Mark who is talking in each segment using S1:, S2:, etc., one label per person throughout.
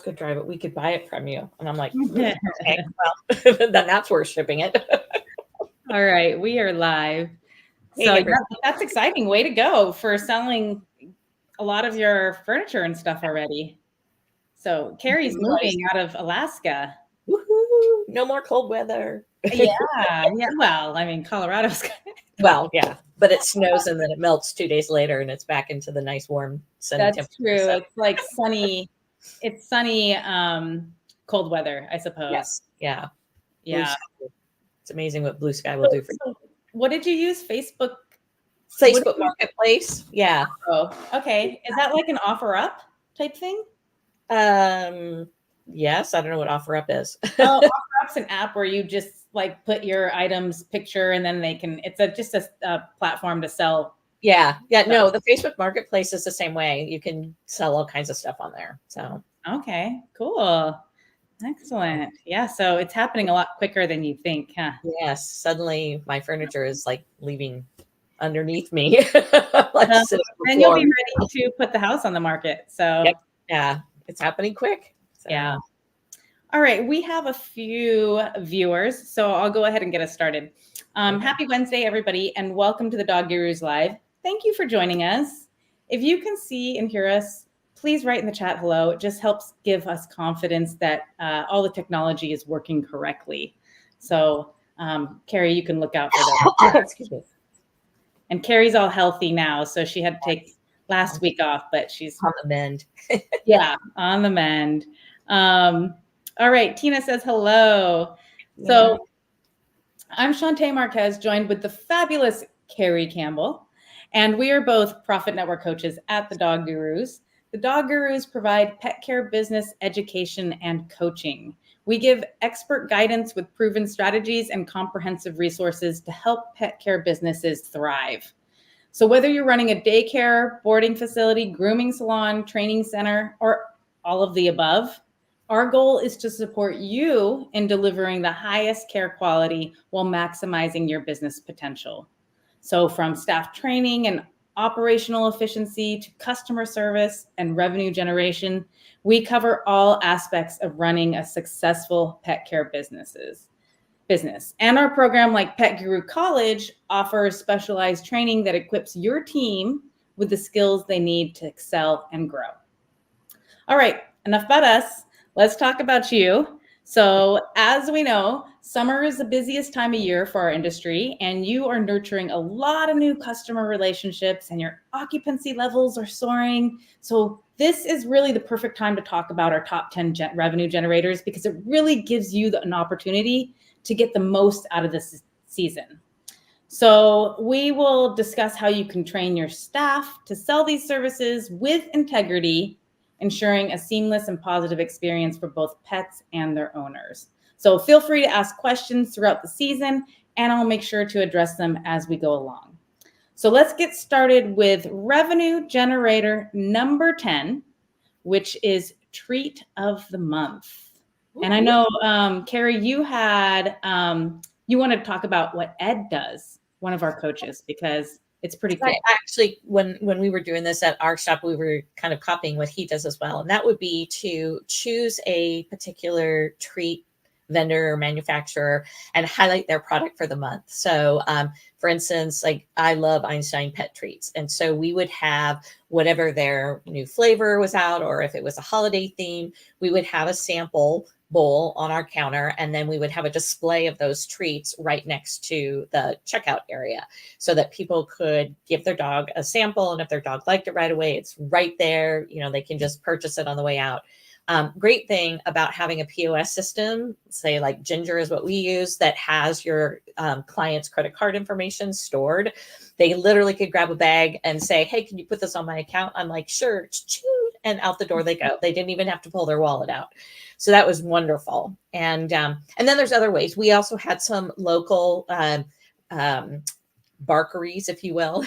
S1: could drive it. We could buy it from you. And I'm like, okay, well, then that's worth shipping it.
S2: All right, we are live. So
S1: Hey,
S2: that's exciting. Way to go for selling a lot of your furniture and stuff already. So Carrie's moving out of Alaska.
S1: Woohoo! No more cold weather.
S2: Yeah. Well, I mean, Colorado's.
S1: Well, yeah, but it snows and then it melts 2 days later, and it's back into the nice warm sunny
S2: That's
S1: temperature.
S2: true.
S1: So.
S2: It's like sunny. It's sunny, cold weather, I suppose.
S1: Yes. Yeah.
S2: Yeah.
S1: It's amazing what blue sky will do for you.
S2: What did you use? Facebook
S1: Marketplace. Yeah.
S2: Oh, okay. Is that like an OfferUp type thing?
S1: Yes. I don't know what OfferUp is.
S2: Oh, OfferUp's an app where you just like put your items picture and then they can, it's just a platform to sell.
S1: Yeah. No, the Facebook Marketplace is the same way. You can sell all kinds of stuff on there. So.
S2: Okay, cool. Excellent. Yeah. So it's happening a lot quicker than you think, huh?
S1: Yes. Suddenly my furniture is like leaving underneath me.
S2: Then you'll be ready to put the house on the market. So
S1: yep. Yeah, it's happening quick. So.
S2: Yeah. All right. We have a few viewers, so I'll go ahead and get us started. Happy Wednesday, everybody, and welcome to the Dog Gurus Live. Thank you for joining us. If you can see and hear us, please write in the chat hello. It just helps give us confidence that all the technology is working correctly. So, Carrie, you can look out for that. Excuse me. And Carrie's all healthy now, so she had to take last week off, but she's
S1: on the mend.
S2: Yeah, on the mend. All right, Tina says hello. Yeah. So I'm Shantae Marquez, joined with the fabulous Carrie Campbell, and we are both Profit Network coaches at the Dog Gurus. The Dog Gurus provide pet care business education and coaching. We give expert guidance with proven strategies and comprehensive resources to help pet care businesses thrive. So whether you're running a daycare, boarding facility, grooming salon, training center, or all of the above, our goal is to support you in delivering the highest care quality while maximizing your business potential. So from staff training and operational efficiency to customer service and revenue generation, we cover all aspects of running a successful pet care business. And our program, like Pet Guru College, offers specialized training that equips your team with the skills they need to excel and grow. All right, enough about us. Let's talk about you. So as we know, summer is the busiest time of year for our industry, and you are nurturing a lot of new customer relationships and your occupancy levels are soaring. So this is really the perfect time to talk about our top 10 revenue generators, because it really gives you an opportunity to get the most out of this season. So we will discuss how you can train your staff to sell these services with integrity, ensuring a seamless and positive experience for both pets and their owners. So feel free to ask questions throughout the season, and I'll make sure to address them as we go along. So let's get started with revenue generator number 10, which is treat of the month. And I know, Carrie, you had, you wanted to talk about what Ed does, one of our coaches, because it's pretty cool.
S1: Actually, when we were doing this at our shop, we were kind of copying what he does as well. And that would be to choose a particular treat vendor or manufacturer and highlight their product for the month. So for instance, like I love Einstein pet treats. And so we would have whatever their new flavor was out, or if it was a holiday theme, we would have a sample bowl on our counter, and then we would have a display of those treats right next to the checkout area so that people could give their dog a sample. And if their dog liked it right away, it's right there. You know, they can just purchase it on the way out. Great thing about having a POS system, say like Ginger is what we use, that has your client's credit card information stored. They literally could grab a bag and say, hey, can you put this on my account? I'm like, sure. And out the door they go. They didn't even have to pull their wallet out. So that was wonderful. And then there's other ways. We also had some local barkeries, if you will,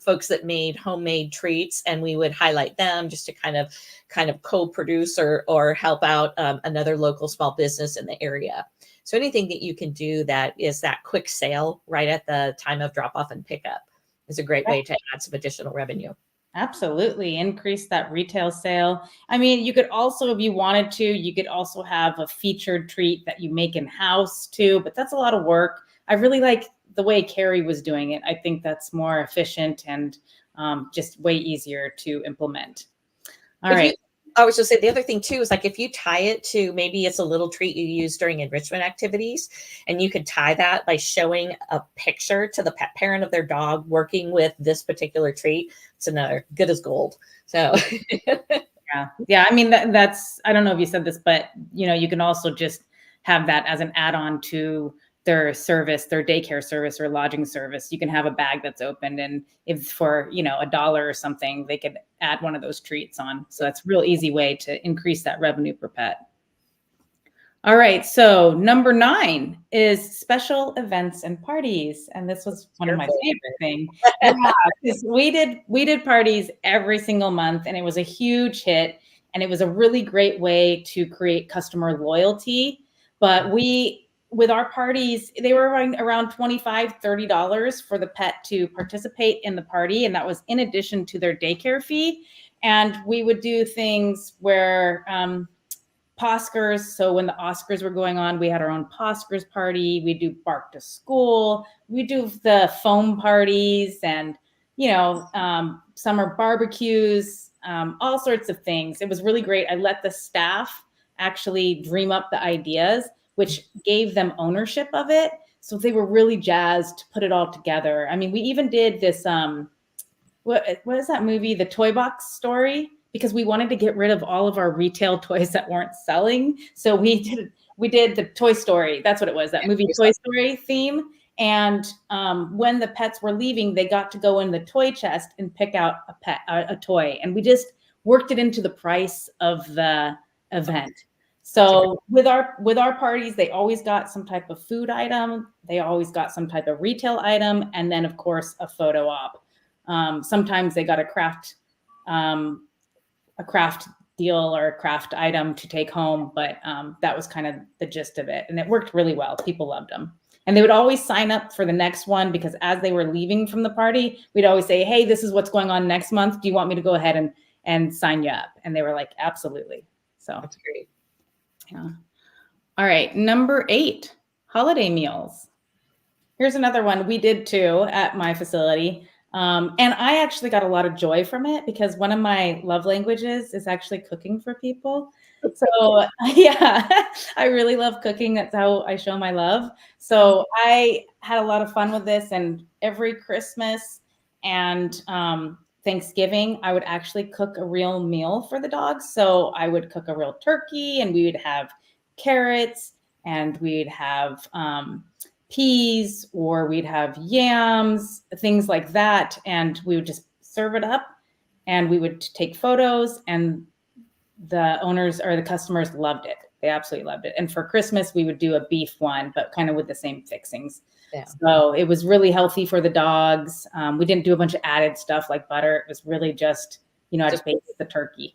S1: folks that made homemade treats, and we would highlight them just to kind of co-produce or help out another local small business in the area. So anything that you can do that is that quick sale right at the time of drop off and pickup is a great way to add some additional revenue.
S2: Absolutely. Increase that retail sale. I mean, you could also, if you wanted to, you could also have a featured treat that you make in house too, but that's a lot of work. I really like the way Carrie was doing it. I think that's more efficient and just way easier to implement. All right.
S1: I was just saying the other thing too is like if you tie it to maybe it's a little treat you use during enrichment activities, and you could tie that by showing a picture to the pet parent of their dog working with this particular treat. It's another good as gold. So
S2: yeah. I mean that's I don't know if you said this, but you can also just have that as an add-on to their service, their daycare service or lodging service. You can have a bag that's opened, and if for $1 or something, they could add one of those treats on. So that's a real easy way to increase that revenue per pet. All right, so number 9 is special events and parties, and this was one of my favorite things. Yeah, we did parties every single month, and it was a huge hit, and it was a really great way to create customer loyalty. But with our parties, they were around $25, $30 for the pet to participate in the party, and that was in addition to their daycare fee. And we would do things where Oscars. So when the Oscars were going on, we had our own Oscars party. We do Bark to School. We do the foam parties and, summer barbecues, all sorts of things. It was really great. I let the staff actually dream up the ideas, which gave them ownership of it. So they were really jazzed to put it all together. I mean, we even did this, what is that movie? The Toy Box Story, because we wanted to get rid of all of our retail toys that weren't selling. So we did the Toy Story. That's what it was, that movie Toy Story theme. And when the pets were leaving, they got to go in the toy chest and pick out a toy. And we just worked it into the price of the event. So with our parties, they always got some type of food item. They always got some type of retail item. And then, of course, a photo op. Sometimes they got a craft deal or a craft item to take home, but that was kind of the gist of it. And it worked really well. People loved them. And they would always sign up for the next one, because as they were leaving from the party, we'd always say, hey, this is what's going on next month. Do you want me to go ahead and sign you up? And they were like, absolutely. So
S1: that's great.
S2: Yeah. All right. Number 8, holiday meals. Here's another one we did too at my facility. And I actually got a lot of joy from it, because one of my love languages is actually cooking for people. So yeah, I really love cooking. That's how I show my love. So I had a lot of fun with this, and every Christmas and Thanksgiving, I would actually cook a real meal for the dogs. So I would cook a real turkey, and we would have carrots, and we'd have peas, or we'd have yams, things like that. And we would just serve it up, and we would take photos, and the owners or the customers loved it. They absolutely loved it. And for Christmas, we would do a beef one, but kind of with the same fixings. Yeah. So it was really healthy for the dogs. We didn't do a bunch of added stuff like butter. It was really just, I just baked the turkey.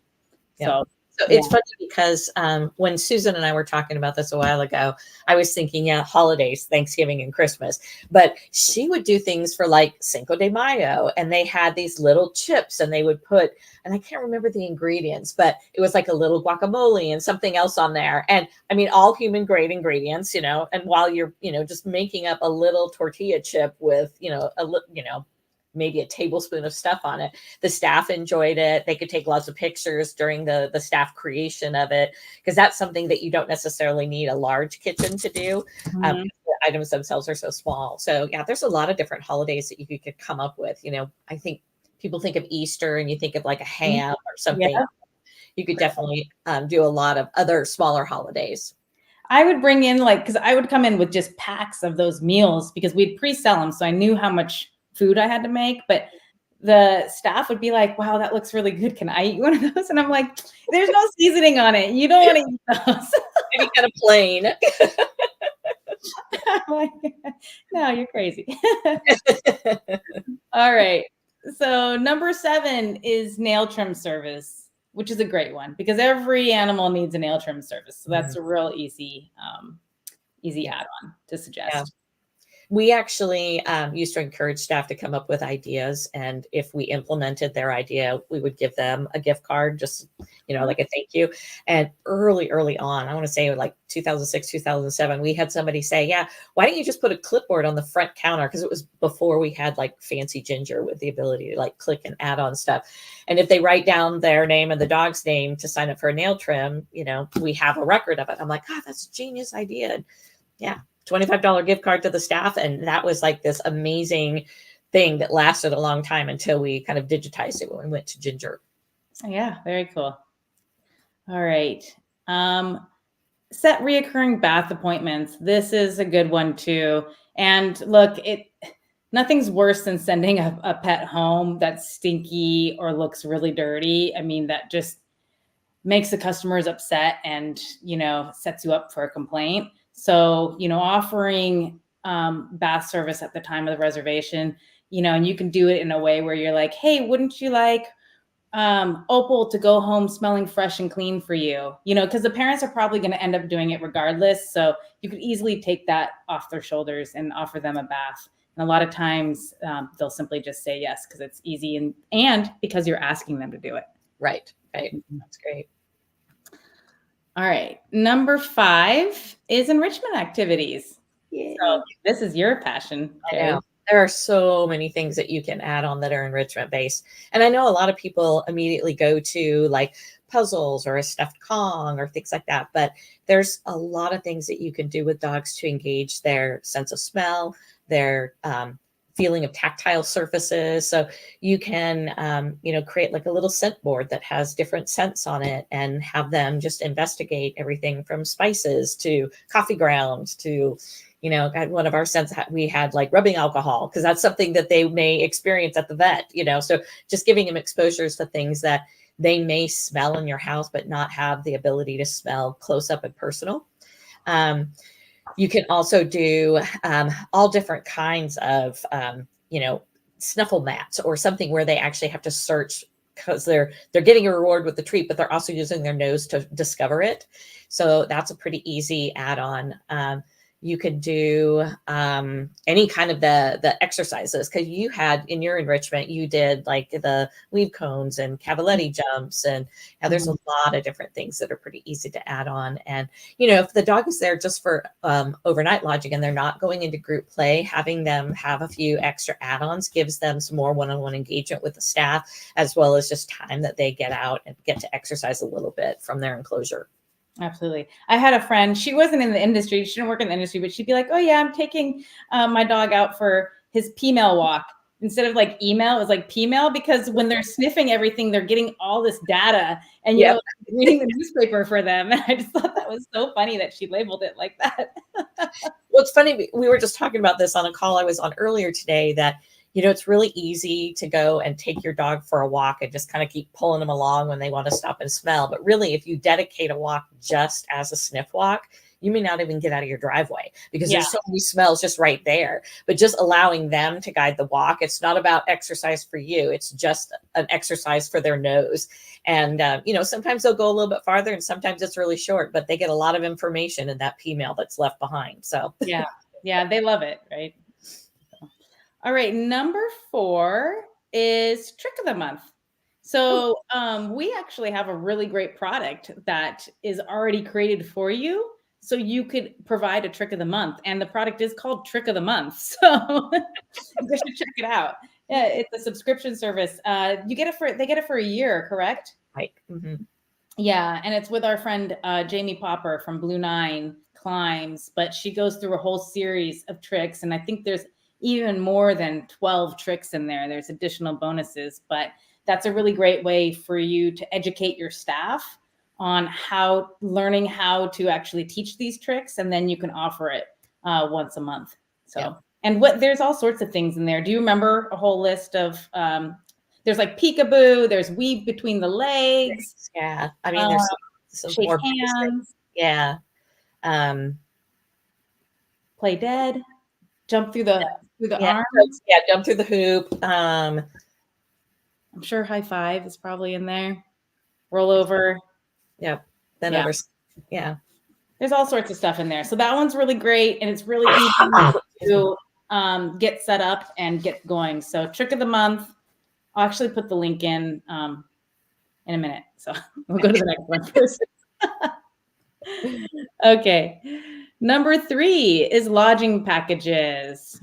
S1: Yeah. So it's funny because when Susan and I were talking about this a while ago, I was thinking, holidays, Thanksgiving and Christmas, but she would do things for like Cinco de Mayo, and they had these little chips, and they would put, and I can't remember the ingredients, but it was like a little guacamole and something else on there. And I mean, all human grade ingredients, and while you're, just making up a little tortilla chip with, maybe a tablespoon of stuff on it. The staff enjoyed it. They could take lots of pictures during the staff creation of it, because that's something that you don't necessarily need a large kitchen to do. The items themselves are so small. So yeah, there's a lot of different holidays that you could come up with. I think people think of Easter and you think of like a ham or something. Yeah. You could definitely do a lot of other smaller holidays.
S2: I would bring in because I would come in with just packs of those meals, because we'd pre-sell them. So I knew how much food I had to make, but the staff would be like, wow, that looks really good. Can I eat one of those? And I'm like, there's no seasoning on it. You don't want to eat those.
S1: Maybe kind of plain.
S2: I'm like, no, you're crazy. All right. So number 7 is nail trim service, which is a great one, because every animal needs a nail trim service. So that's a real easy add-on to suggest. Yeah.
S1: We actually used to encourage staff to come up with ideas. And if we implemented their idea, we would give them a gift card, just, like a thank you. And early on, I want to say like 2006, 2007, we had somebody say, yeah, why don't you just put a clipboard on the front counter? Because it was before we had like fancy Ginger with the ability to like click and add on stuff. And if they write down their name and the dog's name to sign up for a nail trim, we have a record of it. I'm like, God, that's a genius idea. And yeah, $25 gift card to the staff. And that was like this amazing thing that lasted a long time until we kind of digitized it when we went to Ginger.
S2: Yeah, very cool. All right. Set reoccurring bath appointments. This is a good one too. And look, nothing's worse than sending a pet home that's stinky or looks really dirty. I mean, that just makes the customers upset and, sets you up for a complaint. So, offering bath service at the time of the reservation, and you can do it in a way where you're like, hey, wouldn't you like Opal to go home smelling fresh and clean for you? Because the parents are probably going to end up doing it regardless. So you could easily take that off their shoulders and offer them a bath. And a lot of times they'll simply just say yes because it's easy and because you're asking them to do it.
S1: Right. That's great.
S2: All right. Number 5 is enrichment activities. Yay. So this is your passion, Carrie.
S1: I know. There are so many things that you can add on that are enrichment based. And I know a lot of people immediately go to like puzzles or a stuffed Kong or things like that. But there's a lot of things that you can do with dogs to engage their sense of smell, their feeling of tactile surfaces. So you can, create like a little scent board that has different scents on it and have them just investigate everything from spices to coffee grounds to, one of our scents we had like rubbing alcohol, because that's something that they may experience at the vet, so just giving them exposures to things that they may smell in your house, but not have the ability to smell close up and personal. You can also do all different kinds of, snuffle mats or something where they actually have to search because they're getting a reward with the treat, but they're also using their nose to discover it. So that's a pretty easy add-on. You could do any kind of the exercises, because you had in your enrichment, you did like the weave cones and cavaletti jumps, and there's a lot of different things that are pretty easy to add on. And if the dog is there just for overnight lodging and they're not going into group play, having them have a few extra add-ons gives them some more one-on-one engagement with the staff, as well as just time that they get out and get to exercise a little bit from their enclosure.
S2: Absolutely. I had a friend, she wasn't in the industry. She didn't work in the industry, but she'd be like, oh yeah, I'm taking my dog out for his P-mail walk. Instead of like email, it was like P-mail, because when they're sniffing everything, they're getting all this data and reading the newspaper for them. And I just thought that was so funny that she labeled it like that.
S1: Well, it's funny. We were just talking about this on a call I was on earlier today, that it's really easy to go and take your dog for a walk and just kind of keep pulling them along when they want to stop and smell. But really, if you dedicate a walk just as a sniff walk, you may not even get out of your driveway because there's so many smells just right there. But just allowing them to guide the walk, it's not about exercise for you. It's just an exercise for their nose. And, sometimes they'll go a little bit farther and sometimes it's really short, but they get a lot of information in that P-mail that's left behind. So
S2: yeah, they love it, right? All right, number 4 is trick of the month. So we actually have a really great product that is already created for you, so you could provide a trick of the month. And the product is called Trick of the Month. So you should check it out. Yeah, it's a subscription service. They get it for a year, correct?
S1: Right. Mm-hmm.
S2: Yeah, and it's with our friend Jamie Popper from Blue 9 Climbs, but she goes through a whole series of tricks, and I think there's even more than 12 tricks in there. There's additional bonuses, but that's a really great way for you to educate your staff on learning how to actually teach these tricks. And then you can offer it once a month. So, and there's all sorts of things in there. Do you remember a whole list of, there's like peekaboo, there's weave between the legs.
S1: Yeah. I mean, there's some
S2: shake
S1: more
S2: hands.
S1: Yeah.
S2: Play dead. Jump through the arms.
S1: Yeah, jump through the hoop.
S2: I'm sure high five is probably in there. Roll over.
S1: Yeah. Then over. Yeah.
S2: There's all sorts of stuff in there. So that one's really great, and it's really easy to get set up and get going. So trick of the month, I'll actually put the link in a minute. So we'll go to the next one first. Okay. Number 3 is lodging packages.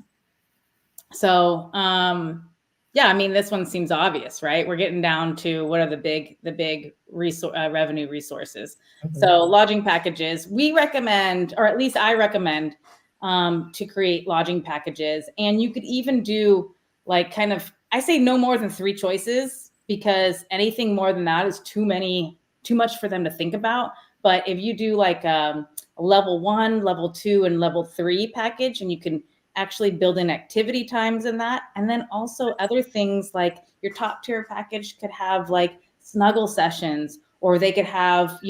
S2: So, yeah, I mean, this one seems obvious, right? We're getting down to what are the big revenue resources.
S1: Mm-hmm.
S2: So lodging packages, we recommend, or at least I recommend, to create lodging packages. And you could even do like kind of, I say no more than 3 choices, because anything more than that is too much for them to think about. But if you do like a level 1, level 2, and level 3 package, and you can actually build in activity times in that. And then also other things like your top tier package could have like snuggle sessions, or they could have,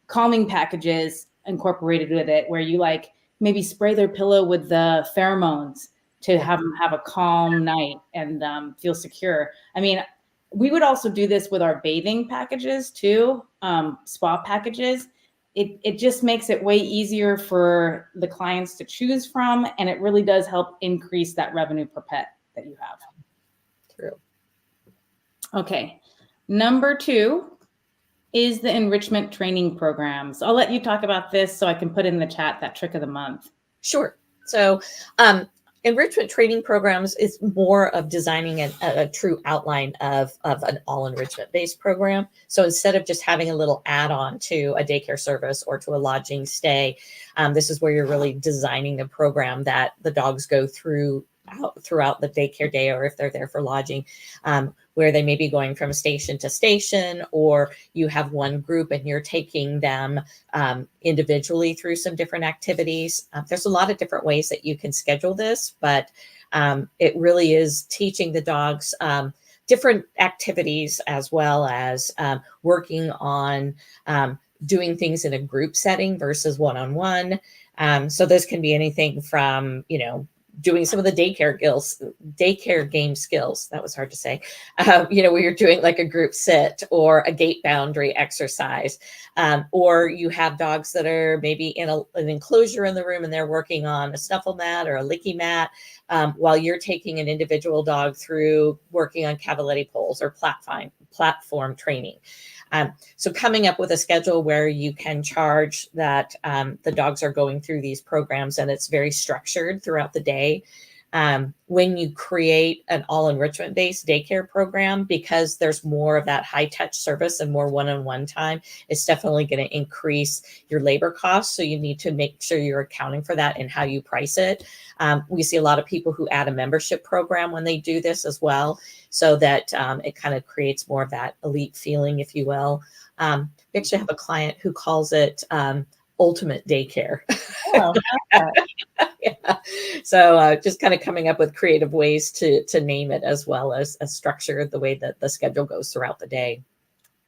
S2: calming packages incorporated with it, where you like maybe spray their pillow with the pheromones to have them have a calm night and feel secure. I mean, we would also do this with our bathing packages too, spa packages. It just makes it way easier for the clients to choose from, and it really does help increase that revenue per pet that you have.
S1: True.
S2: Okay. Number 2 is the enrichment training programs. I'll let you talk about this so I can put in the chat that trick of the month.
S1: Sure. So enrichment training programs is more of designing a true outline of an all enrichment based program. So instead of just having a little add-on to a daycare service or to a lodging stay, this is where you're really designing the program that the dogs go throughout the daycare day, or if they're there for lodging, where they may be going from station to station, or you have one group and you're taking them individually through some different activities. There's a lot of different ways that you can schedule this, but it really is teaching the dogs different activities, as well as working on doing things in a group setting versus one-on-one. So this can be anything from, doing some of the daycare game skills. That was hard to say. Where you're doing like a group sit or a gate boundary exercise, or you have dogs that are maybe in an enclosure in the room and they're working on a snuffle mat or a licky mat, while you're taking an individual dog through working on cavaletti poles or platform training. So coming up with a schedule where you can charge that the dogs are going through these programs, and it's very structured throughout the day. When you create an all enrichment based daycare program, because there's more of that high touch service and more one-on-one time, it's definitely going to increase your labor costs. So you need to make sure you're accounting for that in how you price it. We see a lot of people who add a membership program when they do this as well, so that it kind of creates more of that elite feeling, if you will. We actually have a client who calls it ultimate daycare.
S2: Oh,
S1: yeah. So just kind of coming up with creative ways to name it, as well as structure the way that the schedule goes throughout the day.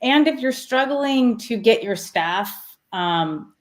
S2: And if you're struggling to get your staff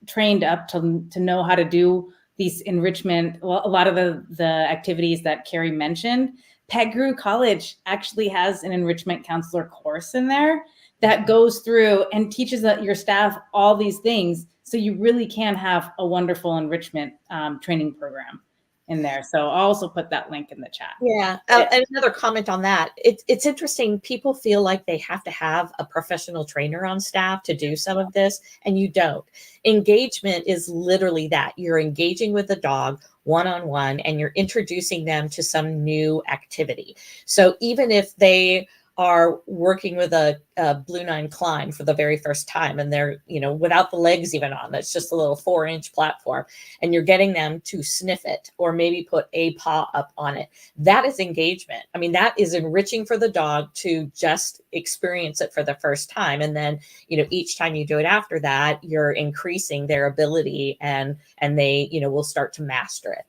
S2: trained up to know how to do these enrichment, a lot of the activities that Carrie mentioned, Pet Guru College actually has an enrichment counselor course in there that goes through and teaches your staff all these things. So you really can have a wonderful enrichment training program in there. So I'll also put that link in the chat.
S1: Yeah. And another comment on that. It's interesting. People feel like they have to have a professional trainer on staff to do some of this, and you don't. Engagement is literally that. You're engaging with the dog one-on-one, and you're introducing them to some new activity. So even if they are working with a Blue 9 climb for the very first time, and they're, without the legs even on, that's just a little 4-inch platform, and you're getting them to sniff it or maybe put a paw up on it. That is engagement. I mean, that is enriching for the dog to just experience it for the first time. And then, each time you do it after that, you're increasing their ability, and they, will start to master it.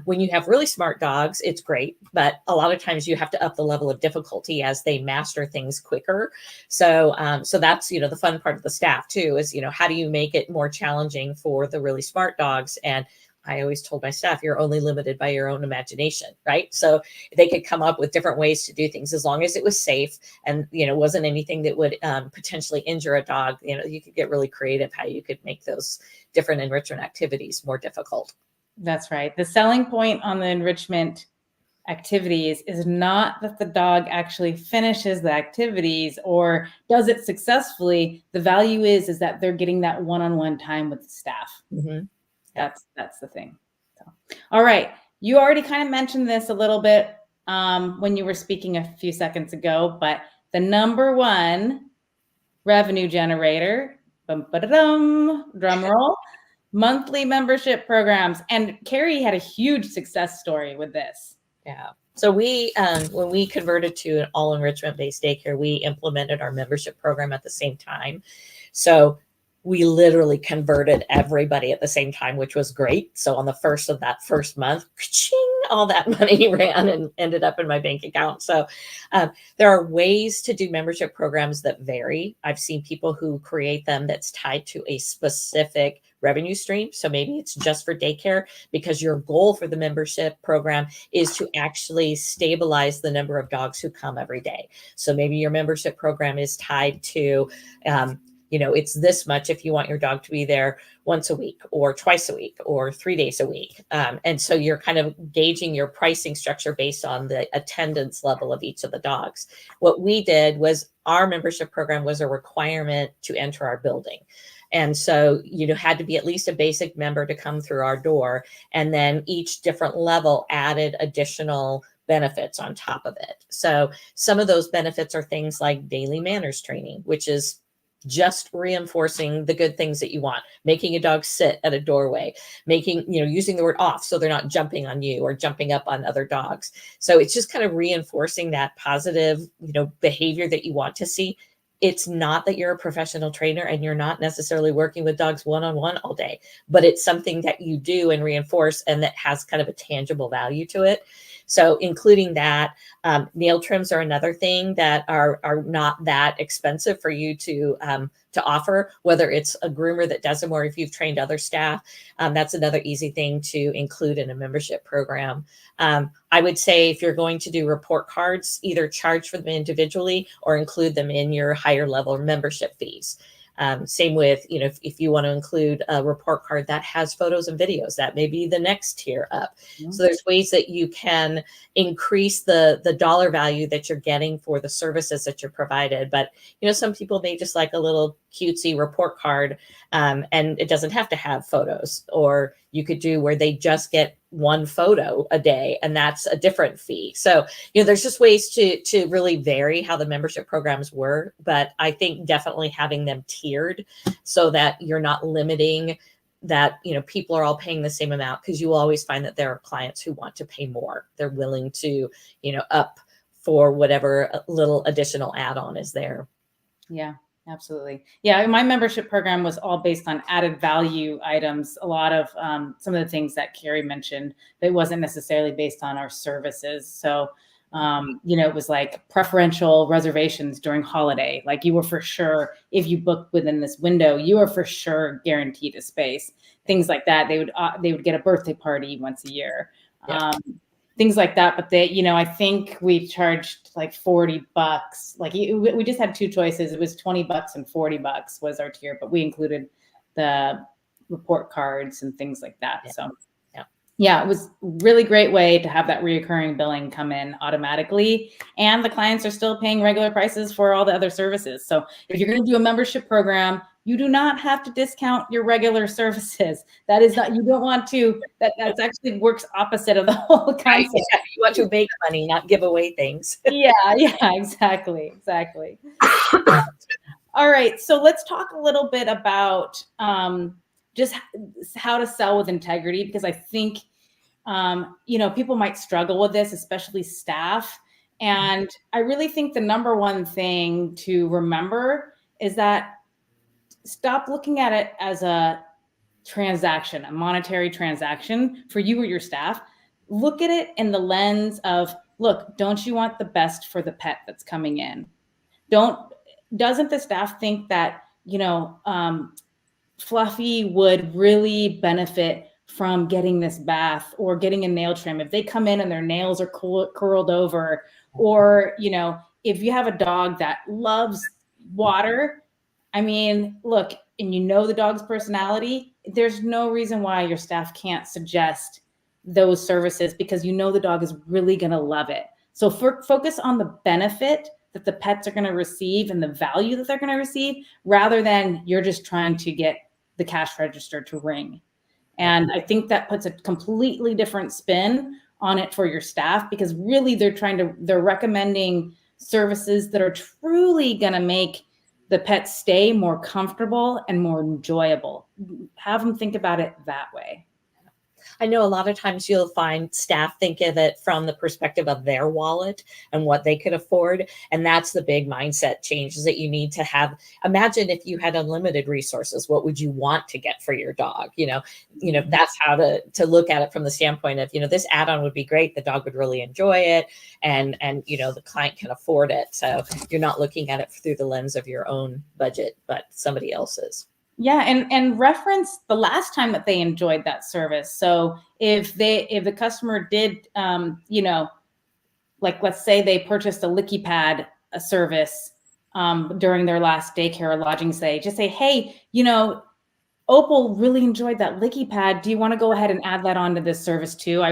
S1: When you have really smart dogs, it's great, but a lot of times you have to up the level of difficulty as they master things quicker. So that's, the fun part of the staff too, is, how do you make it more challenging for the really smart dogs? And I always told my staff, you're only limited by your own imagination, right? So they could come up with different ways to do things, as long as it was safe and, wasn't anything that would potentially injure a dog. You could get really creative how you could make those different enrichment activities more difficult.
S2: That's right. The selling point on the enrichment activities is not that the dog actually finishes the activities or does it successfully. The value is that they're getting that one-on-one time with the staff.
S1: Mm-hmm.
S2: That's the thing. So, all right. You already kind of mentioned this a little bit when you were speaking a few seconds ago, but the number one revenue generator, drum roll, monthly membership programs. And Carrie had a huge success story with this.
S1: Yeah. So we, when we converted to an all enrichment based daycare, we implemented our membership program at the same time. So we literally converted everybody at the same time, which was great. So on the first of that first month, all that money ran and ended up in my bank account. So there are ways to do membership programs that vary. I've seen people who create them that's tied to a specific revenue stream. So maybe it's just for daycare because your goal for the membership program is to actually stabilize the number of dogs who come every day. So maybe your membership program is tied to, it's this much if you want your dog to be there once a week or twice a week or 3 days a week. And so you're kind of gauging your pricing structure based on the attendance level of each of the dogs. What we did was our membership program was a requirement to enter our building. And so you had to be at least a basic member to come through our door. And then each different level added additional benefits on top of it. So some of those benefits are things like daily manners training, which is just reinforcing the good things that you want, making a dog sit at a doorway, using the word off so they're not jumping on you or jumping up on other dogs. So it's just kind of reinforcing that positive, behavior that you want to see. It's not that you're a professional trainer and you're not necessarily working with dogs one-on-one all day, but it's something that you do and reinforce and that has kind of a tangible value to it. So including that, nail trims are another thing that are not that expensive for you to offer, whether it's a groomer that does them or if you've trained other staff. That's another easy thing to include in a membership program. I would say if you're going to do report cards, either charge for them individually or include them in your higher level membership fees. Same with, if you want to include a report card that has photos and videos, that may be the next tier up. Mm-hmm. So there's ways that you can increase the dollar value that you're getting for the services that you're provided. But, some people may just like a little cutesy report card and it doesn't have to have photos, or you could do where they just get one photo a day and that's a different fee. So, there's just ways to really vary how the membership programs work, but I think definitely having them tiered so that you're not limiting that, people are all paying the same amount, because you will always find that there are clients who want to pay more. They're willing to, up for whatever little additional add-on is there.
S2: Yeah. Absolutely. Yeah. My membership program was all based on added value items. A lot of some of the things that Carrie mentioned, that wasn't necessarily based on our services. So, it was like preferential reservations during holiday. Like you were for sure, if you booked within this window, you are for sure guaranteed a space. Things like that. They would get a birthday party once a year. Yeah. Things like that. But I think we charged like $40. Like we just had two choices. It was $20 and $40 was our tier, but we included the report cards and things like that. Yeah. So yeah, it was a really great way to have that reoccurring billing come in automatically. And the clients are still paying regular prices for all the other services. So if you're going to do a membership program, you do not have to discount your regular services. That is not, you don't want to, that's actually works opposite of the whole concept.
S1: Yeah, you want to make money, not give away things.
S2: Yeah, exactly. All right, so let's talk a little bit about just how to sell with integrity, because I think, people might struggle with this, especially staff. And I really think the number one thing to remember is that stop looking at it as a transaction, a monetary transaction for you or your staff. Look at it in the lens of, look, don't you want the best for the pet that's coming in? Doesn't the staff think that, Fluffy would really benefit from getting this bath or getting a nail trim if they come in and their nails are curled over? Or, if you have a dog that loves water, I mean, look, and you know the dog's personality, there's no reason why your staff can't suggest those services, because you know the dog is really going to love it. So focus on the benefit that the pets are going to receive and the value that they're going to receive, rather than you're just trying to get the cash register to ring. And I think that puts a completely different spin on it for your staff, because really they're recommending services that are truly going to make the pet stay more comfortable and more enjoyable. Have them think about it that way.
S1: I know a lot of times you'll find staff think of it from the perspective of their wallet and what they could afford. And that's the big mindset change, is that you need to have, imagine if you had unlimited resources, what would you want to get for your dog? That's how to look at it from the standpoint of, this add-on would be great. The dog would really enjoy it. And the client can afford it. So you're not looking at it through the lens of your own budget, but somebody else's.
S2: Yeah, and reference the last time that they enjoyed that service. So if the customer did, like let's say they purchased a Licky Pad service during their last daycare or lodging stay, just say, hey, Opal really enjoyed that Licky Pad. Do you want to go ahead and add that onto this service too?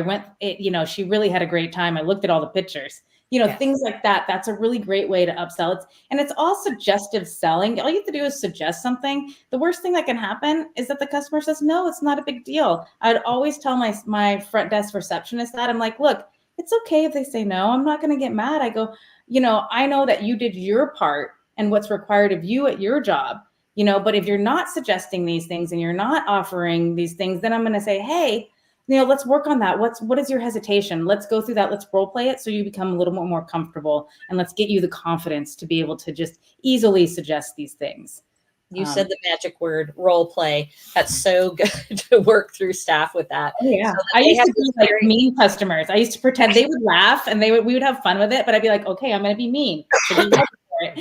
S2: She really had a great time. I looked at all the pictures.
S1: Yes.
S2: Things like that. That's a really great way to upsell. It's all suggestive selling. All you have to do is suggest something. The worst thing that can happen is that the customer says, no, it's not a big deal. I'd always tell my front desk receptionist that. I'm like, look, it's okay if they say no. I'm not going to get mad. I go, I know that you did your part and what's required of you at your job, but if you're not suggesting these things and you're not offering these things, then I'm going to say, hey, let's work on that. What is your hesitation? Let's go through that. Let's role play it so you become a little more comfortable, and let's get you the confidence to be able to just easily suggest these things.
S1: You said the magic word, role play. That's so good to work through staff with that.
S2: Oh, yeah. So I used to be like mean customers. I used to pretend they would laugh and we would have fun with it, but I'd be like, okay, I'm going to be mean. So be ready for it,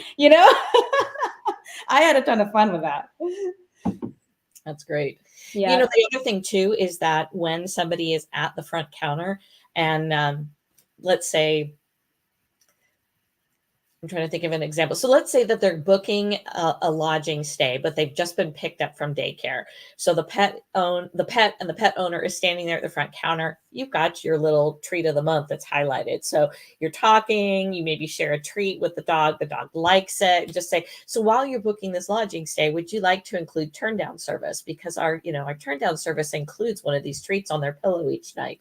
S2: I had a ton of fun with that.
S1: That's great.
S2: Yeah.
S1: The other thing too is that when somebody is at the front counter and let's say, I'm trying to think of an example. So let's say that they're booking a lodging stay, but they've just been picked up from daycare. So the pet and the pet owner is standing there at the front counter. You've got your little treat of the month that's highlighted. So you're talking, you maybe share a treat with the dog likes it. And just say, so while you're booking this lodging stay, would you like to include turn down service? Because our turn down service includes one of these treats on their pillow each night.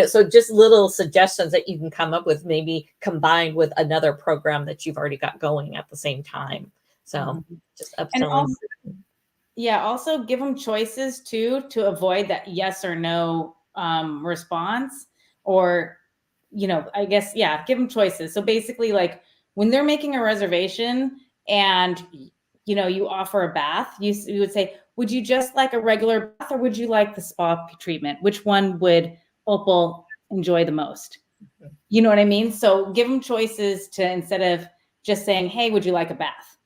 S1: So just little suggestions that you can come up with, maybe combined with another program that you've already got going at the same time. So just upselling.
S2: Also give them choices too, to avoid that yes or no response, or I guess give them choices. So basically, like when they're making a reservation and you offer a bath, you would say, would you just like a regular bath, or would you like the spa treatment? Which one would Opal enjoy the most? You know what I mean? So give them choices to, instead of just saying, hey, would you like a bath?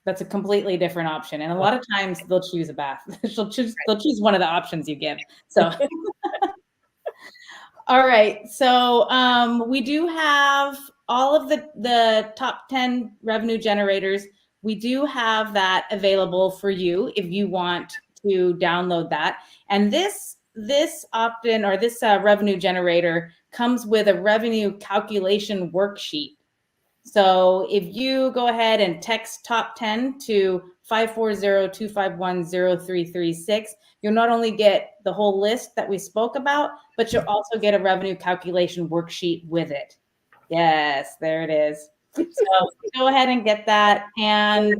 S2: That's a completely different option. And a lot of times they'll choose a bath. They'll choose one of the options you give. So, all right. So we do have all of the top 10 revenue generators. We do have that available for you if you want to download that. And this opt-in, or this revenue generator, comes with a revenue calculation worksheet. So if you go ahead and text top 10 to 540-251-0336, you'll not only get the whole list that we spoke about, but you'll also get a revenue calculation worksheet with it. Yes, there it is. So go ahead and get that. And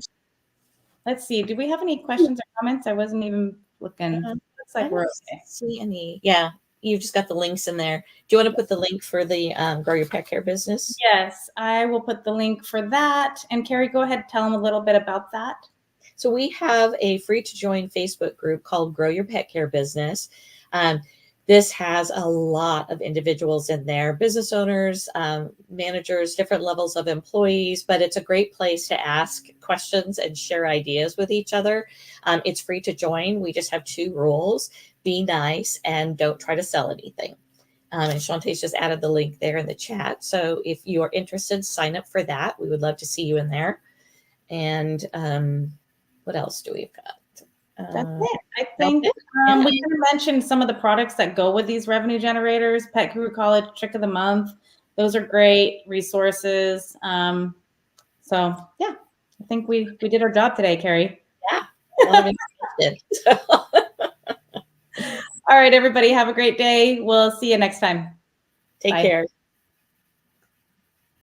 S2: let's see, do we have any questions or comments? I wasn't even looking. Looks like we're okay.
S1: See any? Yeah. You've just got the links in there. Do you want to put the link for the Grow Your Pet Care Business?
S2: Yes, I will put the link for that. And Carrie, go ahead and tell them a little bit about that.
S1: So we have a free to join Facebook group called Grow Your Pet Care Business. This has a lot of individuals in there, business owners, managers, different levels of employees, but it's a great place to ask questions and share ideas with each other. It's free to join. We just have 2 rules: be nice and don't try to sell anything. And Shantae's just added the link there in the chat. So if you are interested, sign up for that. We would love to see you in there. And what else do we've got?
S2: That's it. I
S1: That's
S2: think
S1: it.
S2: we can mention some of the products that go with these revenue generators. Pet Guru College Trick of the Month. Those are great resources. So yeah, I think we did our job today, Carrie.
S1: Yeah. Well,
S2: All right, everybody, have a great day. We'll see you next time.
S1: Take
S2: Bye.
S1: care.